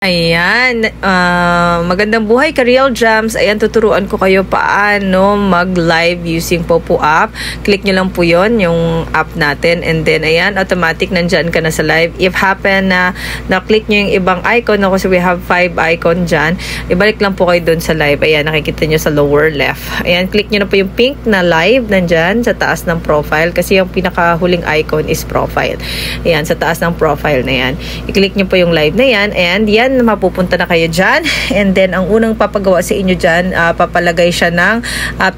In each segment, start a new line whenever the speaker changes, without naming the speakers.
Ayan, magandang buhay ka Real Gems. Ayan, tuturuan ko kayo paano mag-live using Popo app. Click nyo lang po yon, yung app natin. And then, ayan, automatic nandyan ka na sa live. If happen na na-click nyo yung ibang icon, no, kasi we have 5 icon dyan, ibalik lang po kayo dun sa live. Ayan, nakikita nyo sa lower left. Ayan, click nyo na po yung pink na live nandyan sa taas ng profile. Kasi yung pinakahuling icon is profile. Ayan, sa taas ng profile na yan. I-click nyo po yung live na yan. And yan, mapupunta na kayo dyan. And then, ang unang papagawa sa inyo dyan, papalagay siya ng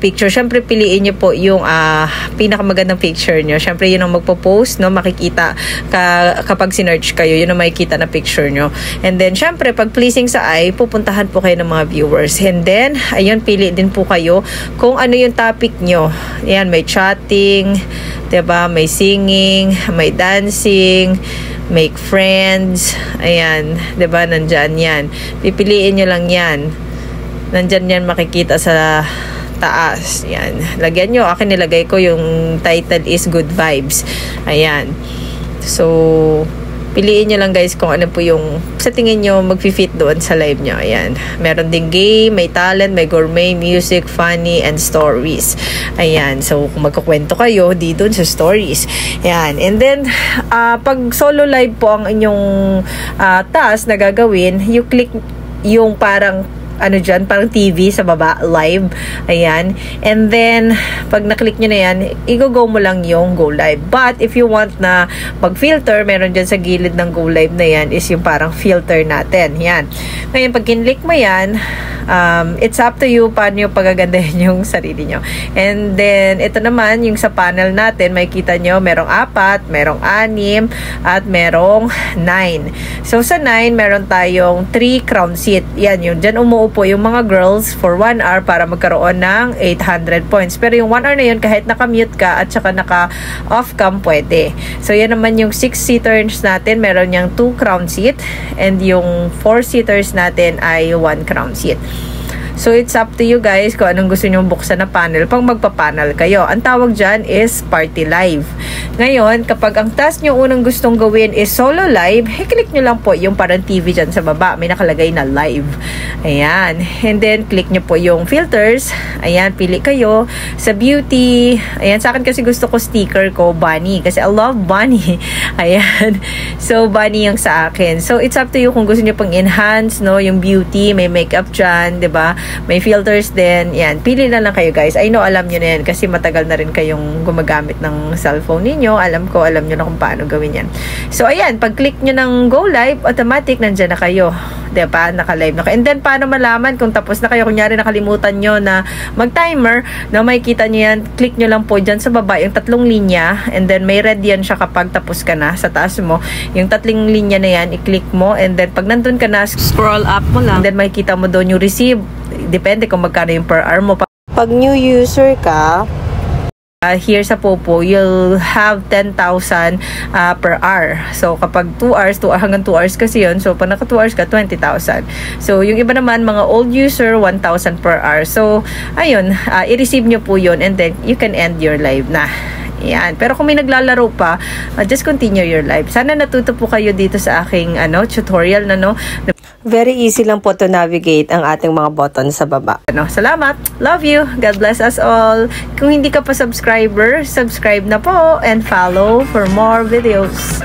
picture. Siyempre, piliin nyo po yung pinakamagandang picture nyo. Siyempre, yun ang magpo-post, no? Makikita kapag sinearch kayo, yun ang makikita na picture nyo. And then, siyempre, pag pleasing sa eye, pupuntahan po kayo ng mga viewers. And then, ayun, pili din po kayo kung ano yung topic nyo. Ayan, may chatting, diba? May singing, may dancing, make friends, ayan, 'di ba, nandyan yan. Pipiliin nyo lang yan. Nandyan yan makikita sa taas. Yan. Lagyan nyo. Akin nilagay ko yung title is Good Vibes. Ayan. So, piliin nyo lang guys kung ano po yung sa tingin nyo mag-fit doon sa live nyo. Ayan. Meron ding game, may talent, may gourmet, music, funny, and stories. Ayan. So, kung magkukwento kayo, di doon sa stories. Ayan. And then, pag solo live po ang inyong task na gagawin, you click yung parang ano dyan, parang TV sa baba, live. Ayan. And then, pag naklik nyo na yan, i-go mo lang yung go live. But, if you want na mag-filter, meron dyan sa gilid ng go live na yan, is yung parang filter natin. Yan. Ngayon, pag kinlik mo yan, it's up to you paano yung pagagandahin yung sarili nyo. And then, ito naman, yung sa panel natin, makikita nyo, merong 4, merong 6, at merong 9. So, sa 9, meron tayong 3 crown seat. Yan, yung dyan umuupo yung mga girls for 1 hour para magkaroon ng 800 points. Pero yung 1 hour na yun, kahit naka-mute ka at saka naka-off cam, pwede. So, yan naman yung 6-seaters natin, meron yung 2 crown seat, and yung 4-seaters natin ay 1 crown seat. So, it's up to you guys kung anong gusto nyo buksan na panel pag magpa-panel kayo. Ang tawag dyan is party live. Ngayon, kapag ang task nyo unang gustong gawin is solo live, i-click nyo lang po yung parang TV dyan sa baba. May nakalagay na live. Ayan. And then, click nyo po yung filters. Ayan, pili kayo. Sa beauty, ayan, sa akin kasi gusto ko sticker ko, bunny. Kasi I love bunny. Ayan. So, bunny yung sa akin. So, it's up to you kung gusto nyo pang enhance, no? Yung beauty, may makeup dyan, diba? May filters din. Yan. Pili na lang kayo guys. I know, alam nyo na yan kasi matagal na rin kayong gumagamit ng cellphone ninyo. Alam nyo na kung paano gawin yan. So, ayan. Pag click nyo ng go live, automatic nandyan na kayo. Diba? Naka-live na kayo. And then, paano malaman kung tapos na kayo? Kunyari, nakalimutan nyo na mag-timer, na makikita nyo yan, click nyo lang po dyan sa baba, yung 3 linya. And then, may red yan siya kapag tapos ka na sa taas mo. Yung 3 linya na yan, i-click mo. And then, pag nandun ka na, scroll up mo lang. And then, makikita mo doon yung receive. Depende kung magkano yung per hour mo. Pag new user ka, here sa Popo, you'll have 10,000 per hour. So, kapag 2 hours, hanggang 2 hours kasi yun. So, pag naka 2 hours ka, 20,000. So, yung iba naman, mga old user, 1,000 per hour. So, ayun, i-receive nyo po yun and then you can end your live na. Yan. Pero kung may naglalaro pa, just continue your live. Sana natuto po kayo dito sa aking tutorial na Very easy lang po to navigate ang ating mga button sa baba. Salamat. Love you. God bless us all. Kung hindi ka pa subscriber, subscribe na po and follow for more videos.